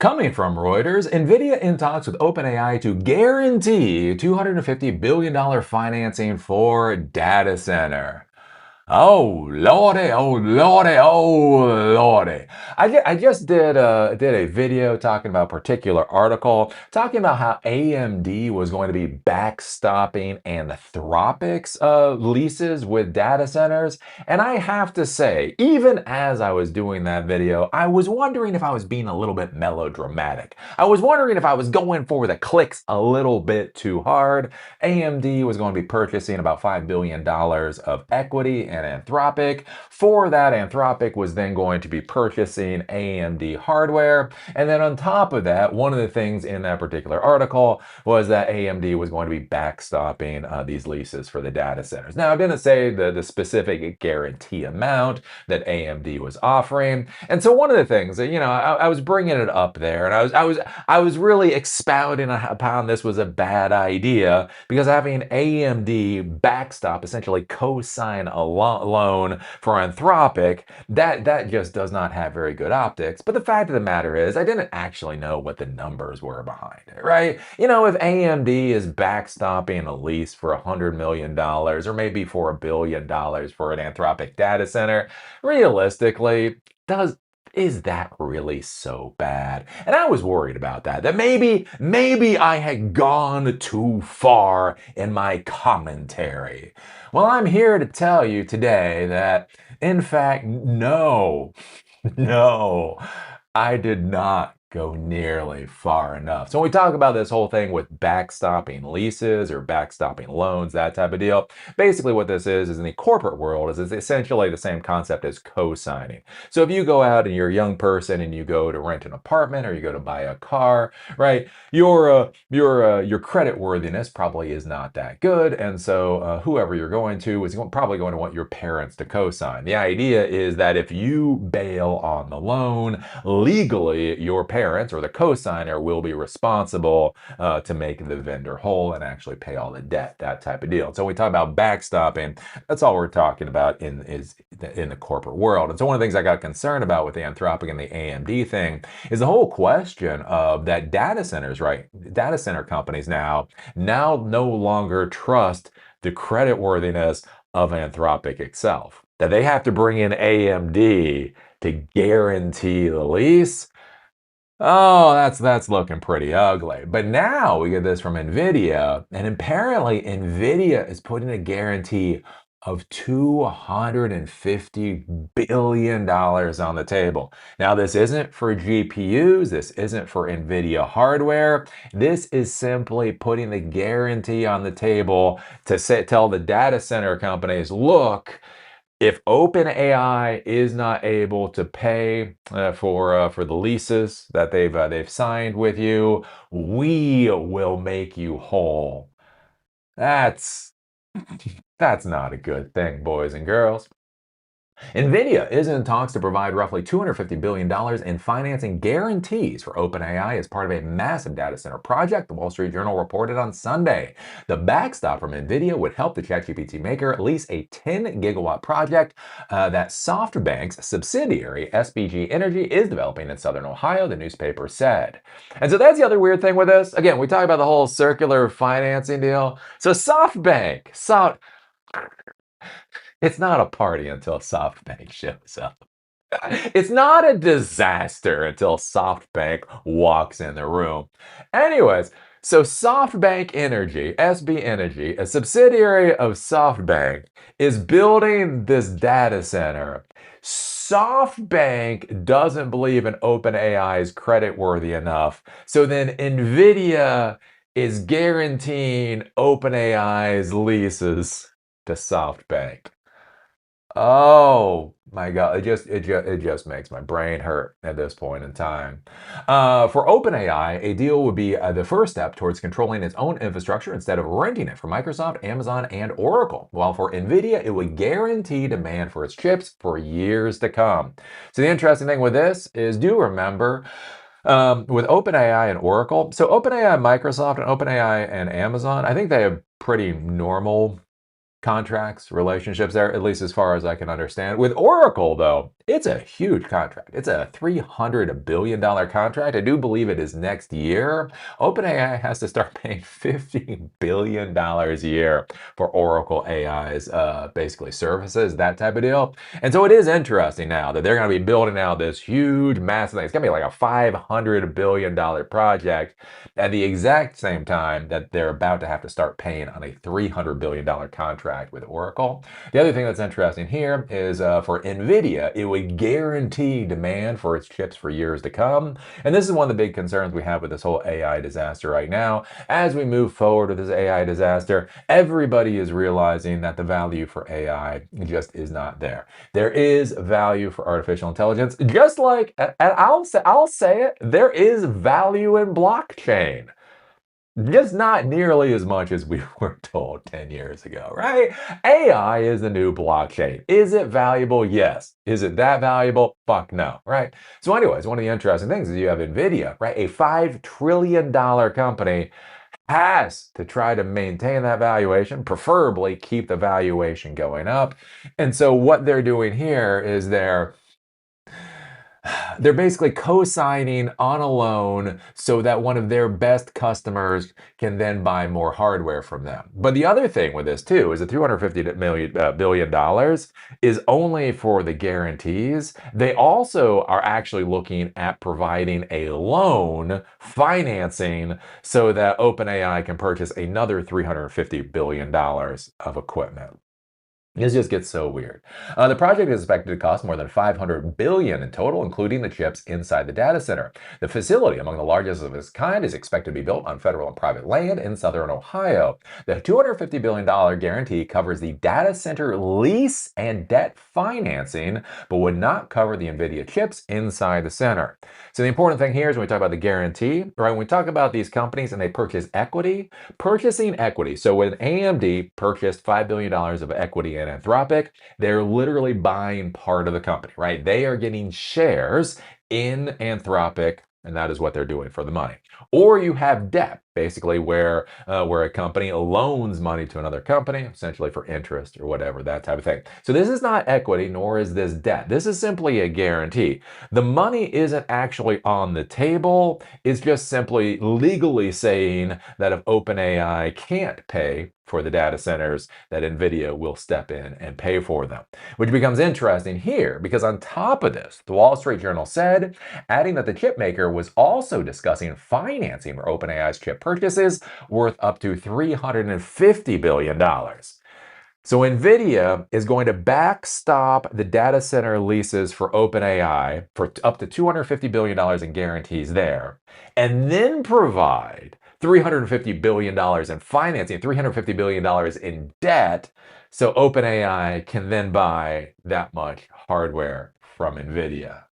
Coming from Reuters, Nvidia in talks with OpenAI to guarantee $250 billion financing for data center. Oh lordy, oh lordy, oh lordy! I just did a video talking about a particular article talking about how AMD was going to be backstopping Anthropic's leases with data centers, and I have to say, even as I was doing that video, I was wondering if I was being a little bit melodramatic. I was wondering if I was going for the clicks a little bit too hard. AMD was going to be purchasing about $5 billion of equity in Anthropic. For that, Anthropic was then going to be purchasing AMD hardware. And then on top of that, one of the things in that particular article was that AMD was going to be backstopping these leases for the data centers. Now, I didn't say the specific guarantee amount that AMD was offering. And so one of the things that, I was bringing it up there, and I was really expounding upon this was a bad idea because having AMD backstop, essentially co-sign a loan for Anthropic, that just does not have very good optics. But the fact of the matter is, I didn't actually know what the numbers were behind it, right? If AMD is backstopping a lease for $100 million or maybe for $1 billion for an Anthropic data center, realistically, is that really so bad? And I was worried about that maybe I had gone too far in my commentary. Well, I'm here to tell you today that, in fact, no, no, I did not go nearly far enough. So when we talk about this whole thing with backstopping leases or backstopping loans, that type of deal, basically what this is in the corporate world is it's essentially the same concept as co-signing. So if you go out and you're a young person and you go to rent an apartment or you go to buy a car, right? Your credit worthiness probably is not that good, and so whoever you're going to is probably going to want your parents to co-sign. The idea is that if you bail on the loan, legally your parents or the co-signer will be responsible to make the vendor whole and actually pay all the debt, that type of deal. So when we talk about backstopping, that's all we're talking about in the corporate world. And so one of the things I got concerned about with the Anthropic and the AMD thing is the whole question of that data centers, right? Data center companies now no longer trust the credit worthiness of Anthropic itself. That they have to bring in AMD to guarantee the lease. Oh, that's looking pretty ugly. But now we get this from Nvidia, and apparently Nvidia is putting a guarantee of $250 billion on the table. Now, this isn't for GPUs, this isn't for Nvidia hardware. This is simply putting the guarantee on the table to tell the data center companies, look, if OpenAI is not able to pay for the leases that they've signed with you, we will make you whole. That's that's not a good thing, boys and girls. Nvidia is in talks to provide roughly $250 billion in financing guarantees for OpenAI as part of a massive data center project, the Wall Street Journal reported on Sunday. The backstop from Nvidia would help the ChatGPT maker lease a 10-gigawatt project that SoftBank's subsidiary, SBG Energy, is developing in southern Ohio, the newspaper said. And so that's the other weird thing with this. Again, we talk about the whole circular financing deal. So it's not a party until SoftBank shows up. It's not a disaster until SoftBank walks in the room. Anyways, so SoftBank Energy, SB Energy, a subsidiary of SoftBank, is building this data center. SoftBank doesn't believe in OpenAI's creditworthy enough. So then Nvidia is guaranteeing OpenAI's leases to SoftBank. Oh my God! It just makes my brain hurt at this point in time. For OpenAI, a deal would be the first step towards controlling its own infrastructure instead of renting it from Microsoft, Amazon, and Oracle. While for Nvidia, it would guarantee demand for its chips for years to come. So the interesting thing with this is, do remember. With OpenAI and Oracle, so OpenAI, Microsoft, and OpenAI and Amazon, I think they have pretty normal contracts, relationships there, at least as far as I can understand. With Oracle, though, it's a huge contract. It's a $300 billion contract. I do believe it is next year. OpenAI has to start paying $50 billion a year for Oracle AI's basically services, that type of deal. And so it is interesting now that they're going to be building out this huge, massive thing. It's going to be like a $500 billion project at the exact same time that they're about to have to start paying on a $300 billion contract with Oracle. The other thing that's interesting here is for Nvidia, it would guarantee demand for its chips for years to come. And this is one of the big concerns we have with this whole AI disaster right now. As we move forward with this AI disaster, everybody is realizing that the value for AI just is not there. There is value for artificial intelligence, just like, and I'll say it, there is value in blockchain. Just not nearly as much as we were told 10 years ago, right? AI is the new blockchain. Is it valuable? Yes. Is it that valuable? Fuck no, right? So anyways, one of the interesting things is you have Nvidia, right? A $5 trillion company has to try to maintain that valuation, preferably keep the valuation going up. And so what they're doing here is they're basically co-signing on a loan so that one of their best customers can then buy more hardware from them. But the other thing with this too is the $350 billion is only for the guarantees. They also are actually looking at providing a loan financing so that OpenAI can purchase another $350 billion of equipment. This just gets so weird. The project is expected to cost more than $500 billion in total, including the chips inside the data center. The facility, among the largest of its kind, is expected to be built on federal and private land in southern Ohio. The $250 billion guarantee covers the data center lease and debt financing, but would not cover the Nvidia chips inside the center. So the important thing here is when we talk about the guarantee, right? When we talk about these companies and they purchase equity, purchasing equity. So when AMD purchased $5 billion of equity in Anthropic, they're literally buying part of the company, right? They are getting shares in Anthropic, and that is what they're doing for the money. Or you have debt, basically where a company loans money to another company, essentially for interest or whatever, that type of thing. So this is not equity, nor is this debt. This is simply a guarantee. The money isn't actually on the table. It's just simply legally saying that if OpenAI can't pay for the data centers, that Nvidia will step in and pay for them. Which becomes interesting here, because on top of this, the Wall Street Journal said, adding that the chip maker was also discussing financing for OpenAI's chip purchases worth up to $350 billion. So Nvidia is going to backstop the data center leases for OpenAI for up to $250 billion in guarantees there, and then provide $350 billion in financing, $350 billion in debt, so OpenAI can then buy that much hardware from Nvidia.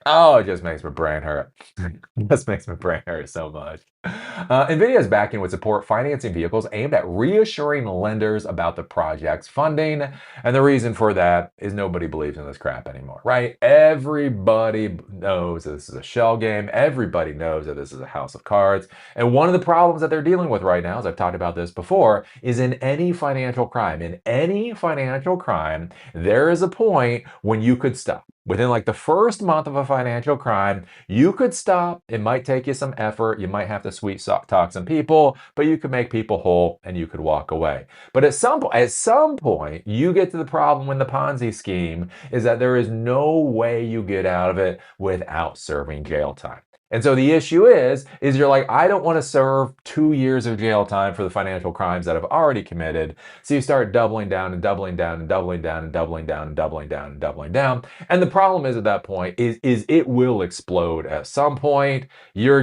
Oh, it just makes my brain hurt. It just makes my brain hurt so much. Nvidia's backing would support financing vehicles aimed at reassuring lenders about the project's funding. And the reason for that is nobody believes in this crap anymore, right? Everybody knows that this is a shell game. Everybody knows that this is a house of cards. And one of the problems that they're dealing with right now, as I've talked about this before, is in any financial crime. In any financial crime, there is a point when you could stop. Within like the first month of a financial crime, you could stop. It might take you some effort. You might have to sweet talk some people, but you could make people whole and you could walk away. But at some point, you get to the problem when the Ponzi scheme is that there is no way you get out of it without serving jail time. And so the issue is you're like, I don't want to serve 2 years of jail time for the financial crimes that I've already committed. So you start doubling down and doubling down and doubling down and doubling down and doubling down and doubling down. And the problem is at that point is it will explode at some point. You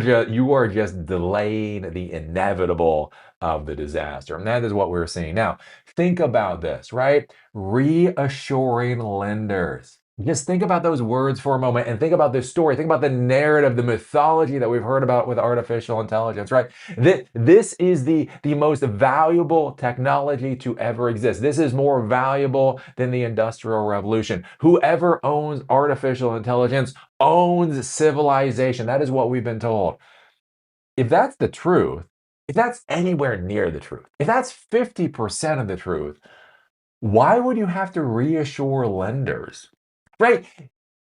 are just delaying the inevitable of the disaster. And that is what we're seeing now. Think about this, right? Reassuring lenders. Just think about those words for a moment and think about this story. Think about the narrative, the mythology that we've heard about with artificial intelligence, right? This is the most valuable technology to ever exist. This is more valuable than the Industrial Revolution. Whoever owns artificial intelligence owns civilization. That is what we've been told. If that's the truth, if that's anywhere near the truth, if that's 50% of the truth, why would you have to reassure lenders? Right?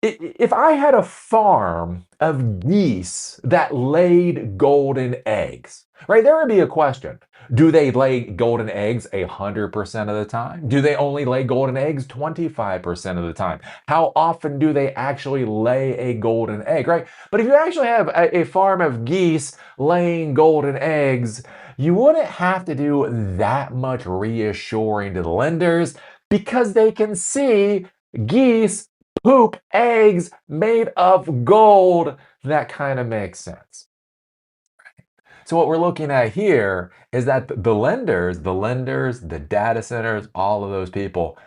If I had a farm of geese that laid golden eggs, right, there would be a question. Do they lay golden eggs 100% of the time? Do they only lay golden eggs 25% of the time? How often do they actually lay a golden egg, right? But if you actually have a farm of geese laying golden eggs, you wouldn't have to do that much reassuring to the lenders because they can see geese poop eggs made of gold. That kind of makes sense. So what we're looking at here is that the data centers, all of those people,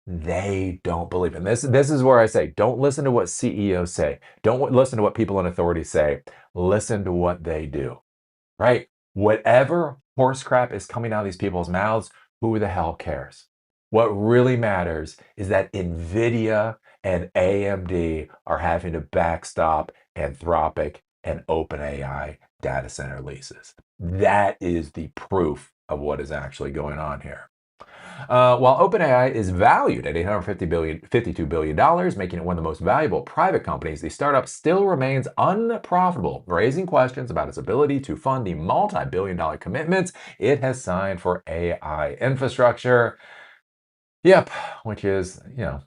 they don't believe in this is where I say, don't listen to what CEOs say. Don't listen to what people in authority say. Listen to what they do, right? Whatever horse crap is coming out of these people's mouths, who the hell cares? What really matters is that Nvidia and AMD are having to backstop Anthropic and OpenAI data center leases. That is the proof of what is actually going on here. While OpenAI is valued at $52 billion, making it one of the most valuable private companies, the startup still remains unprofitable, raising questions about its ability to fund the multi-billion-dollar commitments it has signed for AI infrastructure. Yep, which is,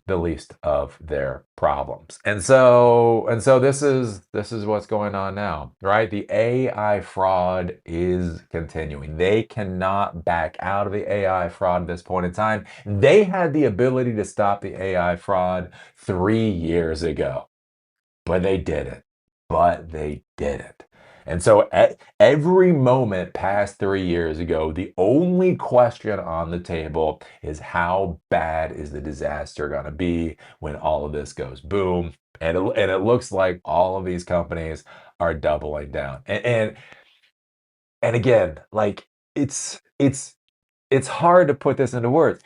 the least of their problems. And so this is what's going on now, right? The AI fraud is continuing. They cannot back out of the AI fraud at this point in time. They had the ability to stop the AI fraud 3 years ago. But they didn't. But they didn't. And so at every moment past 3 years ago, the only question on the table is how bad is the disaster going to be when all of this goes boom? And it looks like all of these companies are doubling down. And again, like it's hard to put this into words.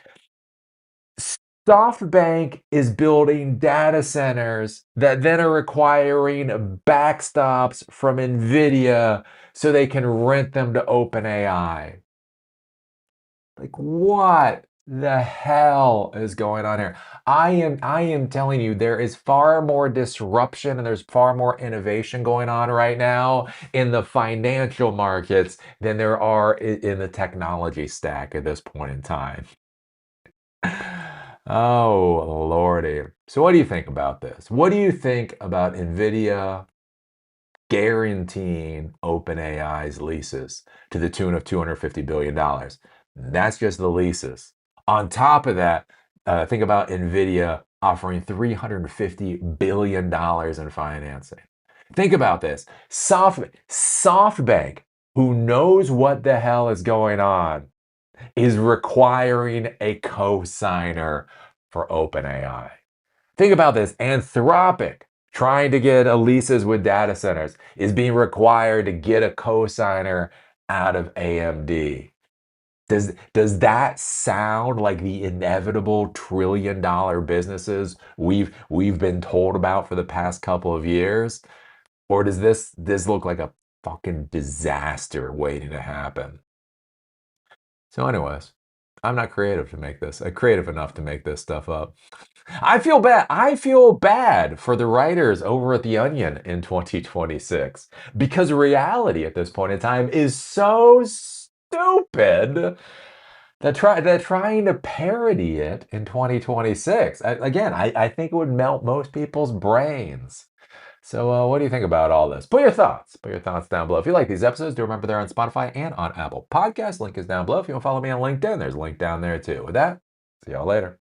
SoftBank is building data centers that then are requiring backstops from Nvidia so they can rent them to OpenAI. Like, what the hell is going on here? I am telling you, there is far more disruption and there's far more innovation going on right now in the financial markets than there are in the technology stack at this point in time. Oh, Lordy. So what do you think about this? What do you think about Nvidia guaranteeing OpenAI's leases to the tune of $250 billion? That's just the leases. On top of that, think about Nvidia offering $350 billion in financing. Think about this. SoftBank, who knows what the hell is going on, is requiring a co-signer for OpenAI. Think about this. Anthropic, trying to get leases with data centers, is being required to get a co-signer out of AMD. Does that sound like the inevitable trillion-dollar businesses we've been told about for the past couple of years? Or does this look like a fucking disaster waiting to happen? So, anyways, I'm not creative enough to make this stuff up. I feel bad. I feel bad for the writers over at The Onion in 2026 because reality at this point in time is so stupid that they're trying to parody it in 2026. I think it would melt most people's brains. So, what do you think about all this? Put your thoughts down below. If you like these episodes, do remember they're on Spotify and on Apple Podcasts. Link is down below. If you want to follow me on LinkedIn, there's a link down there too. With that, see y'all later.